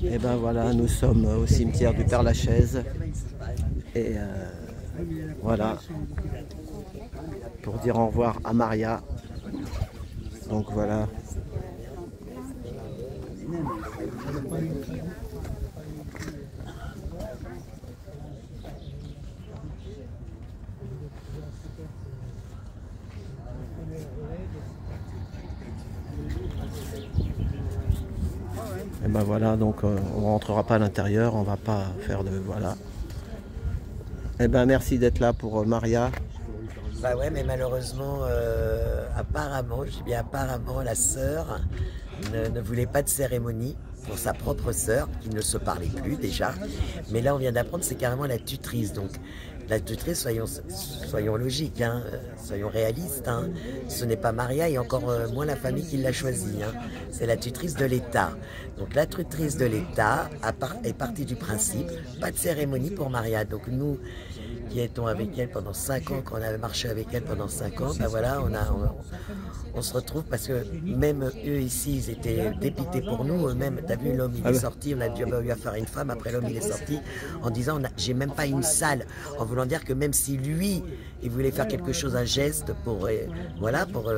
Et ben voilà, nous sommes au cimetière du Père-Lachaise. Et voilà, pour dire au revoir à Maria. Donc voilà. Et ben voilà, donc on rentrera pas à l'intérieur, on va pas faire de... Voilà. Et ben merci d'être là pour Maria. Bah ouais, mais malheureusement, apparemment, je dis bien apparemment, la sœur ne voulait pas de cérémonie pour sa propre sœur, qui ne se parlait plus déjà. Mais là, on vient d'apprendre, c'est carrément la tutrice. Donc, la tutrice, soyons logiques, hein, soyons réalistes. Hein. Ce n'est pas Maria et encore moins la famille qui l'a choisie. Hein. C'est la tutrice de l'État. Donc, la tutrice de l'État est partie du principe, pas de cérémonie pour Maria. Donc, nous qui étions avec elle pendant 5 ans, qu'on avait marché avec elle pendant 5 ans, ben voilà, on se retrouve parce que même eux ici, ils étaient dépités pour nous. Eux-mêmes, t'as vu, l'homme il est sorti, on a dû eu affaire à une femme, après l'homme il est sorti en disant j'ai même pas une salle, en voulant dire que même si lui, il voulait faire quelque chose, un geste pour, voilà, pour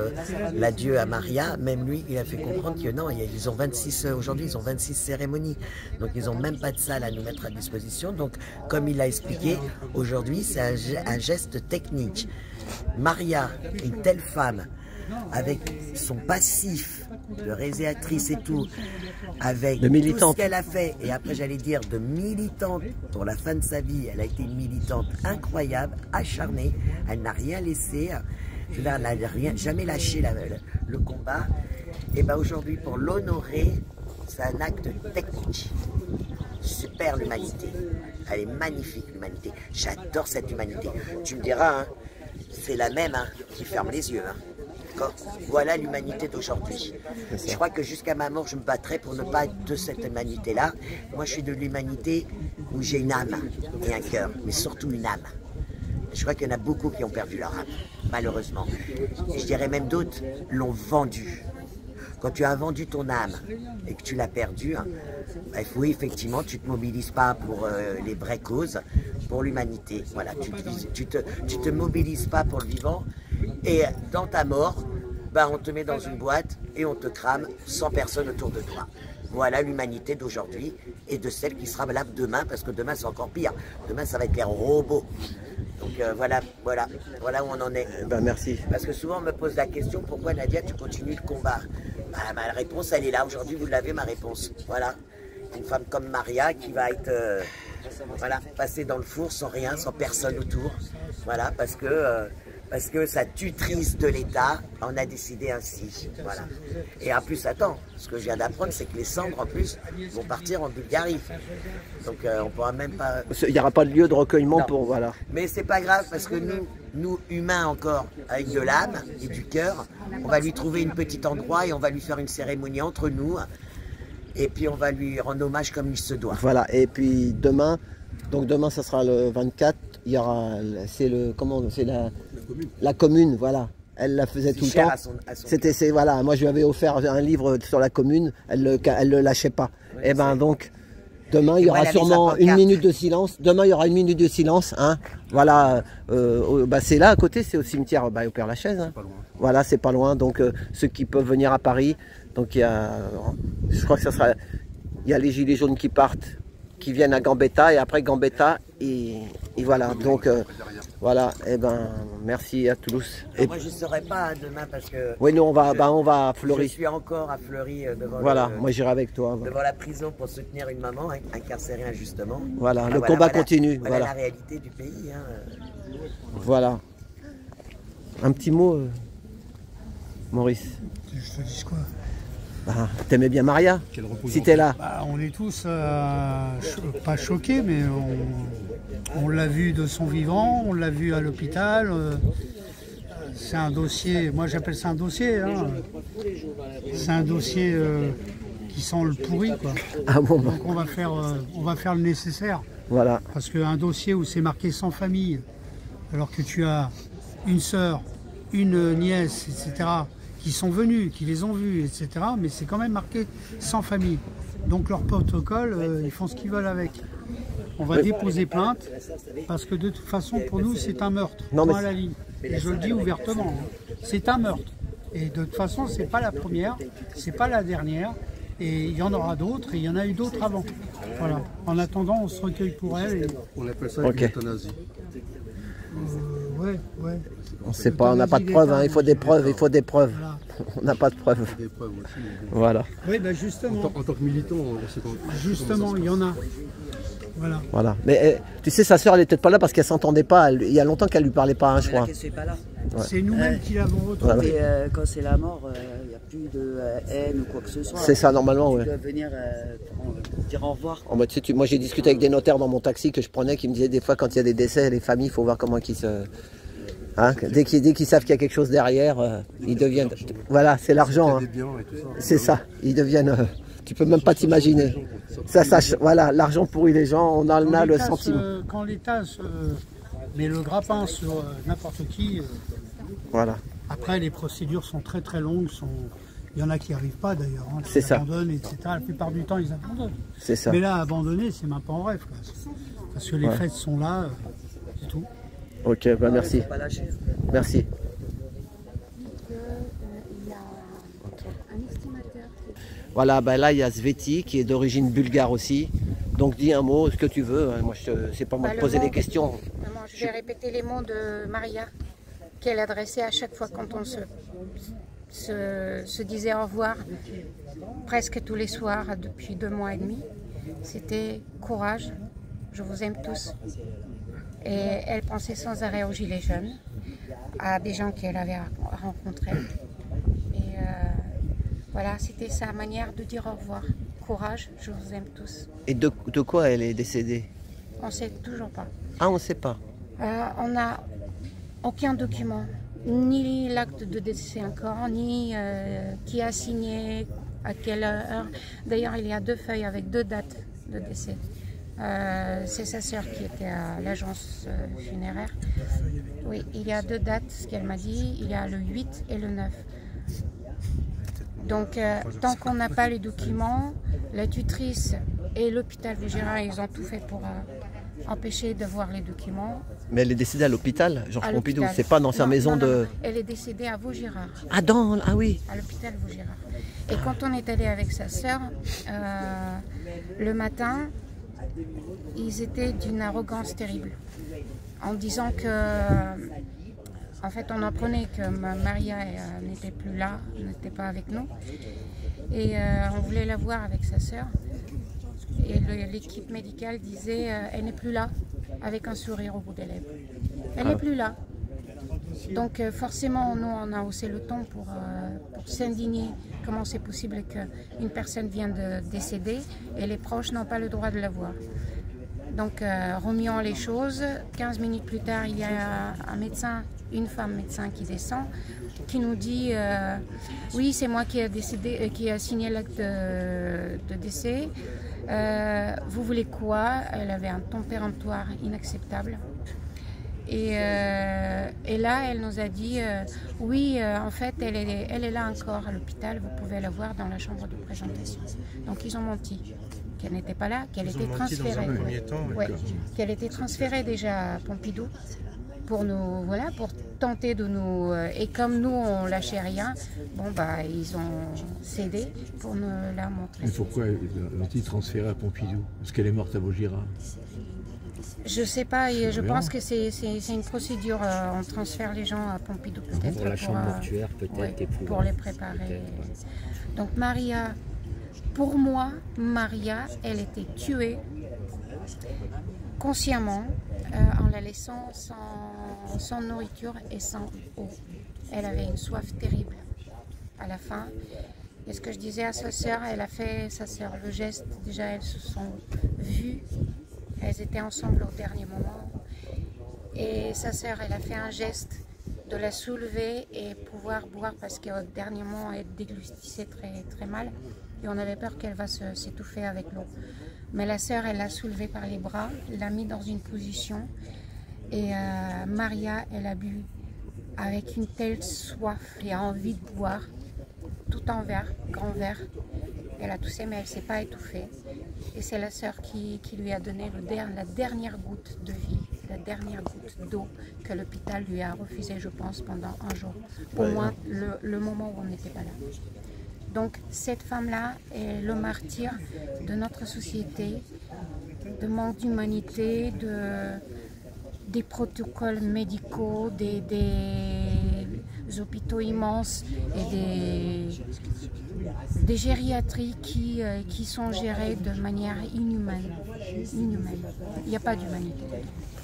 l'adieu à Maria, même lui, il a fait comprendre que non, ils ont 26, aujourd'hui ils ont 26 cérémonies, donc ils n'ont même pas de salle à nous mettre à disposition. Donc comme il l'a expliqué, aujourd'hui c'est un geste technique. Maria, une telle femme, avec son passif de réalisatrice et tout, avec tout ce qu'elle a fait, et après j'allais dire de militante pour la fin de sa vie, elle a été une militante incroyable, acharnée, elle n'a rien laissé, elle n'a jamais lâché le combat, et bien aujourd'hui pour l'honorer, c'est un acte technique. Super l'humanité, elle est magnifique l'humanité, j'adore cette humanité. Tu me diras, hein, c'est la même hein, qui ferme les yeux. Hein. Voilà l'humanité d'aujourd'hui. Je crois que jusqu'à ma mort, je me battrai pour ne pas être de cette humanité-là. Moi, je suis de l'humanité où j'ai une âme et un cœur, mais surtout une âme. Je crois qu'il y en a beaucoup qui ont perdu leur âme, malheureusement. Et je dirais même d'autres l'ont vendue. Quand tu as vendu ton âme et que tu l'as perdue, hein, bah, oui, effectivement, tu ne te mobilises pas pour les vraies causes, pour l'humanité. Voilà, tu te mobilises pas pour le vivant. Et dans ta mort, bah, on te met dans une boîte et on te crame sans personne autour de toi. Voilà l'humanité d'aujourd'hui et de celle qui sera valable demain, parce que demain c'est encore pire. Demain ça va être les robots. Donc voilà où on en est. Ben merci. Parce que souvent on me pose la question, pourquoi Nadia tu continues le combat? Bah, ma réponse elle est là, aujourd'hui vous l'avez ma réponse. Voilà, une femme comme Maria qui va être voilà, passée dans le four sans rien, sans personne autour. Voilà, parce que sa tutrice de l'État en a décidé ainsi. Voilà. Et en plus, attends, ce que je viens d'apprendre, c'est que les cendres, en plus, vont partir en Bulgarie. Donc, on pourra même pas... Il n'y aura pas de lieu de recueillement pour... Voilà. Mais c'est pas grave, parce que nous, humains encore, avec de l'âme et du cœur, on va lui trouver un petit endroit et on va lui faire une cérémonie entre nous. Et puis, on va lui rendre hommage comme il se doit. Voilà, et puis demain, donc demain, ça sera le 24, il y aura... C'est le... Comment? C'est la commune, voilà. Elle la faisait tout le temps. C'était, voilà, moi je lui avais offert un livre sur la commune, elle le lâchait pas. Oui, et ben donc demain il y aura sûrement une minute de silence. Demain il y aura une minute de silence, hein. Voilà, bah, c'est là à côté, c'est au cimetière bah, au Père-Lachaise. Hein. Voilà, c'est pas loin. Donc ceux qui peuvent venir à Paris, donc il y a, je crois que ça sera, il y a les gilets jaunes qui partent, qui viennent à Gambetta et après Gambetta et voilà. Donc voilà, et ben merci à Toulouse. Et moi je ne serai pas demain parce que... Oui, nous on va à Fleury. Je suis encore à Fleury devant, voilà, moi j'irai avec toi. Devant la prison pour soutenir une maman incarcérée injustement. Voilà, le combat continue. Voilà la réalité du pays. Hein. Voilà. Un petit mot, Maurice. Je te dis quoi? Bah, t'aimais bien Maria, si t'es là. Bah, on est tous pas choqués, mais on l'a vu de son vivant, on l'a vu à l'hôpital. C'est un dossier, moi j'appelle ça un dossier. Hein. C'est un dossier qui sent le pourri, quoi. Ah bon, bah. Donc on va faire le nécessaire. Voilà. Parce qu'un dossier où c'est marqué sans famille, alors que tu as une sœur, une nièce, etc., qui sont venus, qui les ont vus, etc. Mais c'est quand même marqué sans famille. Donc leur protocole, ils font ce qu'ils veulent avec. On va déposer plainte, parce que de toute façon, pour nous, c'est un meurtre. Non, mais à la ligne. Et je le dis ouvertement, hein. C'est un meurtre. Et de toute façon, c'est pas la première, c'est pas la dernière. Et il y en aura d'autres, et il y en a eu d'autres avant. Voilà. En attendant, on se recueille pour elle. Et... On appelle ça une euthanasie. Ouais. On ne sait pas, on n'a pas de preuves, hein. Il faut des preuves, il faut des preuves. Voilà. On n'a pas de preuves. Des preuves aussi. Voilà. Oui, ben justement. En tant que militant, on sait Justement, il y en a. Voilà. Mais tu sais, sa sœur, elle n'est peut-être pas là parce qu'elle s'entendait pas. Il y a longtemps qu'elle lui parlait pas, hein, je crois. Je suis pas là. Ouais. C'est nous-mêmes qui l'avons retrouvée. Voilà. Quand c'est la mort, il n'y a plus de haine ou quoi que ce soit. C'est ça, normalement, Tu ouais. dois venir dire au revoir. En mode, tu sais, moi, j'ai discuté avec des notaires dans mon taxi que je prenais qui me disaient des fois, quand il y a des décès, les familles, il faut voir comment ils se... Hein, dès qu'ils savent qu'il y a quelque chose derrière, ils deviennent... Voilà, c'est l'argent. Hein. C'est ça, ils deviennent... tu peux même pas t'imaginer. Voilà, l'argent pourrit les gens, on en a le sentiment. Quand l'État met le grappin sur n'importe qui, voilà. Après les procédures sont très très longues, il y en a qui n'y arrivent pas d'ailleurs, hein, qui abandonnent, etc. La plupart du temps ils abandonnent. C'est ça. Mais là, abandonner, c'est même pas en rêve. Quoi. Parce que les fêtes sont là, c'est tout. Ok, bah merci. Merci. Voilà, bah là il y a Sveti qui est d'origine bulgare aussi. Donc dis un mot, ce que tu veux. Moi, c'est pas moi de poser des questions. Maman, je vais répéter les mots de Maria qu'elle adressait à chaque fois quand on se disait au revoir, presque tous les soirs depuis 2 mois et demi. C'était courage, je vous aime tous. Et elle pensait sans arrêt aux gilets jaunes, à des gens qu'elle avait rencontrés. Et voilà, c'était sa manière de dire au revoir. Courage, je vous aime tous. Et de quoi elle est décédée? On ne sait toujours pas. Ah, on ne sait pas. On n'a aucun document, ni l'acte de décès encore, ni qui a signé, à quelle heure. D'ailleurs, il y a 2 feuilles avec 2 dates de décès. C'est sa sœur qui était à l'agence funéraire. Oui, il y a 2 dates, ce qu'elle m'a dit. Il y a le 8 et le 9. Donc, tant qu'on n'a pas les documents, la tutrice et l'hôpital Vaugirard, ils ont tout fait pour empêcher de voir les documents. Mais elle est décédée à l'hôpital, Georges Pompidou, c'est pas dans sa maison de... Elle est décédée à Vaugirard. Ah, ah oui. À l'hôpital Vaugirard. Et quand on est allé avec sa sœur, le matin, ils étaient d'une arrogance terrible. En disant que... En fait, on apprenait que Maria n'était plus là, n'était pas avec nous. Et on voulait la voir avec sa sœur. Et l'équipe médicale disait elle n'est plus là, avec un sourire au bout des lèvres. Elle n'est plus là. Donc forcément, nous, on a haussé le ton pour s'indigner. Comment c'est possible qu'une personne vienne de décéder et les proches n'ont pas le droit de la voir. Donc remuant les choses, 15 minutes plus tard, il y a un médecin, une femme médecin qui descend, qui nous dit oui, c'est moi qui a signé l'acte de décès. Vous voulez quoi? Elle avait un ton péremptoire inacceptable. Et là, elle nous a dit oui, en fait, elle est là encore à l'hôpital, vous pouvez la voir dans la chambre de présentation. Donc ils ont menti, qu'elle n'était pas là, qu'elle était transférée. Ouais, qu'elle était transférée déjà à Pompidou pour nous, voilà, pour tenter de nous. Et comme nous, on lâchait rien, bon bah ils ont cédé pour nous la montrer. Mais pourquoi l'ont-ils transférée à Pompidou? Parce qu'elle est morte à Vaugirard. Je sais pas, et je pense que c'est une procédure, on transfère les gens à Pompidou peut-être pour la chambre mortuaire peut-être, ouais, pour les préparer. Donc Maria, pour moi, Maria, elle était tuée consciemment en la laissant sans nourriture et sans eau. Elle avait une soif terrible à la fin. Et ce que je disais à sa sœur, elle a fait, sa sœur, le geste, déjà elles se sont vues. Elles étaient ensemble au dernier moment. Et sa sœur, elle a fait un geste de la soulever et pouvoir boire parce qu'au dernier moment, elle déglutissait très, très mal. Et on avait peur qu'elle va s'étouffer avec l'eau. Mais la sœur, elle l'a soulevée par les bras, l'a mis dans une position. Et Maria, elle a bu avec une telle soif et envie de boire, tout en verre, grand verre. Elle a toussé, mais elle ne s'est pas étouffée. Et c'est la sœur qui lui a donné la dernière goutte de vie, la dernière goutte d'eau que l'hôpital lui a refusée, je pense, pendant un jour. Au moins le moment où on n'était pas là. Donc cette femme-là est le martyr de notre société, de manque d'humanité, des protocoles médicaux, des hôpitaux immenses et des gériatries qui sont gérées de manière inhumaine. Il n'y a pas d'humanité.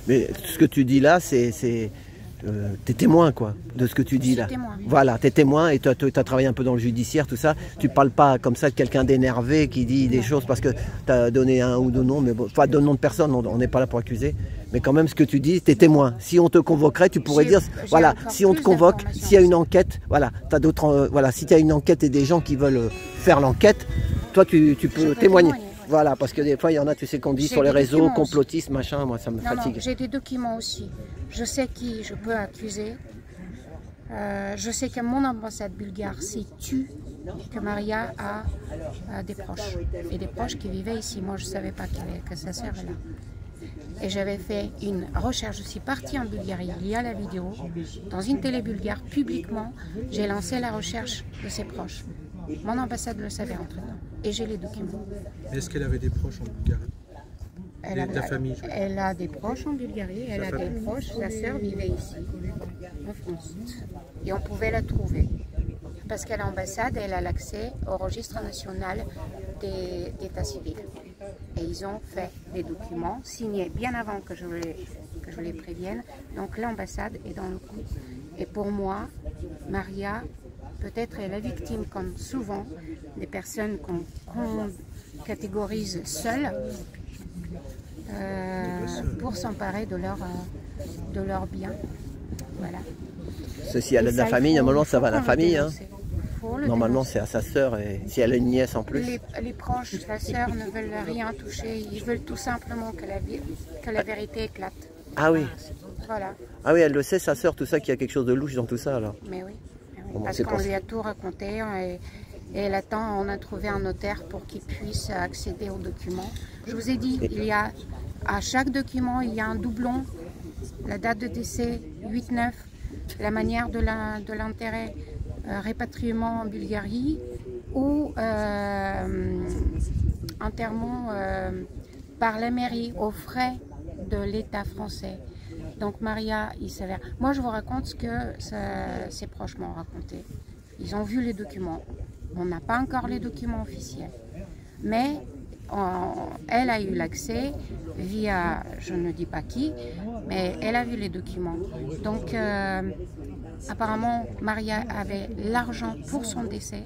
Mais ce que tu dis là, t'es témoin quoi, de ce que tu dis là. Témoin. Voilà, t'es témoin et tu as travaillé un peu dans le judiciaire, tout ça. Tu parles pas comme ça de quelqu'un d'énervé qui dit des choses parce que tu as donné un ou deux noms, mais bon, pas de nom de personne, on n'est pas là pour accuser. Mais quand même, ce que tu dis, t'es témoin. Si on te convoquerait, tu pourrais dire, voilà, si on te convoque, s'il y a une enquête, voilà, t'as d'autres, voilà, si tu as une enquête et des gens qui veulent faire l'enquête, toi tu peux témoigner. Voilà, parce que des fois, il y en a, tu sais, qu'on dit sur les réseaux, complotistes, machin, moi ça me fatigue. Non, j'ai des documents aussi. Je sais qui je peux accuser. Je sais qu'à mon ambassade bulgare, c'est que Maria a des proches. Et des proches qui vivaient ici. Moi, je ne savais pas que sa sœur est là. Et j'avais fait une recherche, je suis partie en Bulgarie, il y a la vidéo, dans une télé bulgare, publiquement, j'ai lancé la recherche de ses proches. Mon ambassade le savait entre-temps, et j'ai les documents. Est-ce qu'elle avait des proches en Bulgarie? De la famille? Elle a des proches en Bulgarie, elle a des proches, sa sœur vivait ici, en France, et on pouvait la trouver. Parce qu'à l'ambassade, elle a l'accès au registre national d'état civil. Et ils ont fait des documents signés bien avant que je les prévienne. Donc l'ambassade est dans le coup. Et pour moi, Maria, peut-être est la victime, comme souvent, des personnes qu'on catégorise seules pour s'emparer de leurs biens. Voilà. Ceci, elle a de la famille, normalement ça va à la famille. Hein. Normalement, dénoncer. c'est à sa sœur et si elle a une nièce en plus. Les proches, la sœur ne veulent rien toucher. Ils veulent tout simplement que la vérité éclate. Ah oui. Voilà. Ah oui, elle le sait, sa sœur, tout ça, qu'il y a quelque chose de louche dans tout ça alors. Mais oui. Bon, parce qu'on lui a tout raconté et elle attend, on a trouvé un notaire pour qu'il puisse accéder aux documents. Je vous ai dit, à chaque document, il y a un doublon, la date de décès, 8-9, la manière de l'intérêt. Répatriement en Bulgarie ou enterrement par la mairie aux frais de l'État français. Donc Maria, il s'avère. Moi je vous raconte ce que ses proches m'ont raconté. Ils ont vu les documents. On n'a pas encore les documents officiels. Mais elle a eu l'accès via, je ne dis pas qui, mais elle a vu les documents. Donc apparemment, Maria avait l'argent pour son décès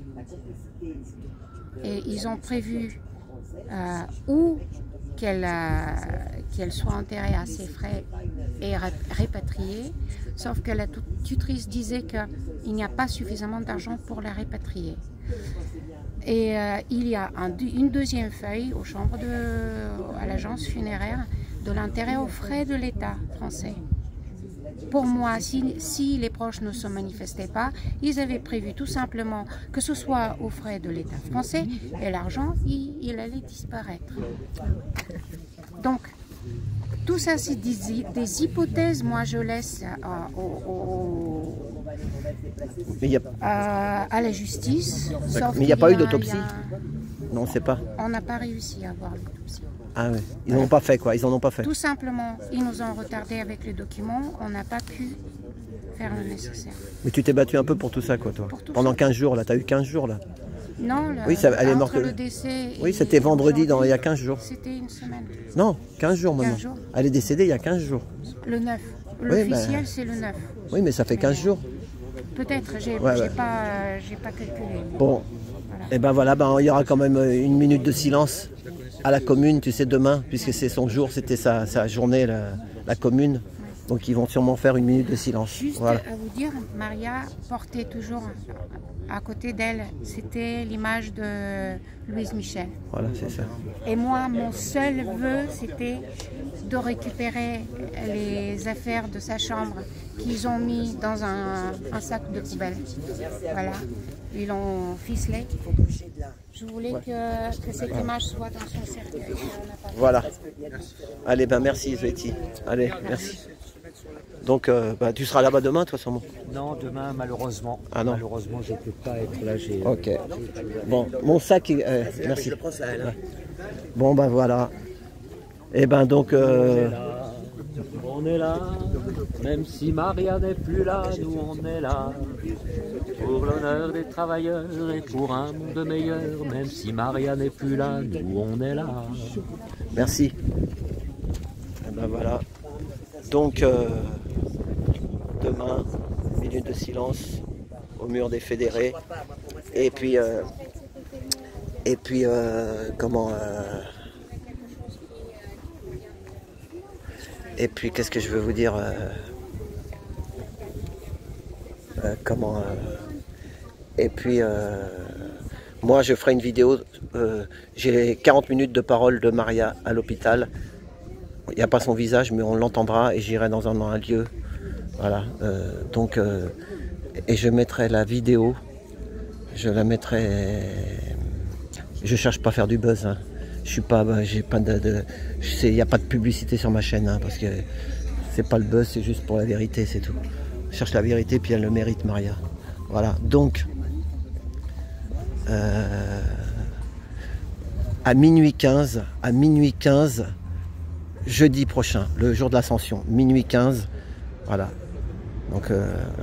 et ils ont prévu qu'elle soit enterrée à ses frais et répatriée, sauf que la tutrice disait qu'il n'y a pas suffisamment d'argent pour la répatrier. Et il y a une deuxième feuille aux chambres à l'agence funéraire de l'intérêt aux frais de l'État français. Pour moi, si les proches ne se manifestaient pas, ils avaient prévu tout simplement que ce soit aux frais de l'État français et l'argent, il allait disparaître. Donc, tout ça, c'est des hypothèses. Moi, je laisse à la justice. Mais il n'y a pas eu d'autopsie? Non, on ne sait pas. On n'a pas réussi à avoir l'autopsie. Ah oui, ils n'en ont pas fait quoi, ils en ont pas fait. Tout simplement, ils nous ont retardé avec les documents, on n'a pas pu faire le nécessaire. Mais tu t'es battu un peu pour tout ça quoi toi? Pendant 15 jours là, tu as eu 15 jours là? Non, oui, elle est morte. Le décès oui, c'était vendredi il y a 15 jours. C'était une semaine. Non, 15 jours maintenant. 15 jours. Elle est décédée il y a 15 jours. Le 9. L'officiel c'est le 9. Oui, mais ça fait 15 jours. Peut-être, j'ai pas calculé. Bon, voilà. Et ben voilà, il y aura quand même une minute de silence à la commune, tu sais, demain, puisque c'est son jour, c'était sa journée, la commune. Donc ils vont sûrement faire une minute de silence. Juste voilà. À vous dire, Maria portait toujours à côté d'elle, c'était l'image de Louise Michel. Voilà, c'est ça. Et moi, mon seul vœu, c'était de récupérer les affaires de sa chambre qu'ils ont mis dans un sac de poubelle. Voilà, ils l'ont ficelé. Je voulais que cette image soit dans son cercueil. Voilà. Allez, ben merci Betty. Allez, merci. Donc, tu seras là-bas demain, toi, sûrement? Non, demain, malheureusement. Ah non. Malheureusement, je ne peux pas être là. Ok. Bon, mon sac, merci. Bon, ben voilà. Et ben donc... On est là, même si Maria n'est plus là, nous on est là. Pour l'honneur des travailleurs et pour un monde meilleur, même si Maria n'est plus là, nous on est là. Merci. Et ben voilà. Donc, demain, minute de silence au mur des fédérés. Et puis comment... Et puis, qu'est-ce que je veux vous dire Et puis, moi, je ferai une vidéo. J'ai 40 minutes de parole de Maria à l'hôpital. Il n'y a pas son visage, mais on l'entendra et j'irai dans un lieu. Voilà. Donc, et je mettrai la vidéo. Je la mettrai... Je cherche pas à faire du buzz. Hein. Je suis pas, j'ai pas il n'y a pas de publicité sur ma chaîne, hein, parce que c'est pas le buzz, c'est juste pour la vérité, c'est tout. Je cherche la vérité, puis elle le mérite, Maria. Voilà, donc à minuit 15, jeudi prochain, le jour de l'Ascension, minuit 15, voilà. Donc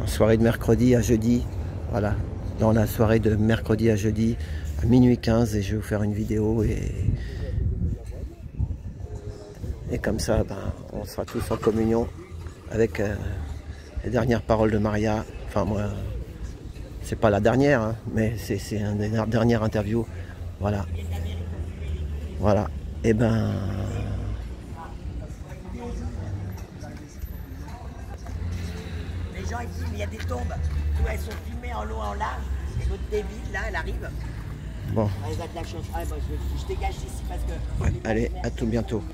en soirée de mercredi à jeudi, voilà, dans la soirée de mercredi à jeudi, à minuit 15, et je vais vous faire une vidéo et comme ça, ben, on sera tous en communion avec les dernières paroles de Maria. Enfin, moi, c'est pas la dernière, hein, mais c'est une des dernières interviews. Voilà. Voilà. Et ben... Les gens ils disent, mais il y a des tombes. Où elles sont filmées en long, en large. Et l'autre débile, là, elle arrive. Bon. Elle va de la chance. Ah, moi, je dégage d'ici parce que... Ouais, allez, à tout bientôt.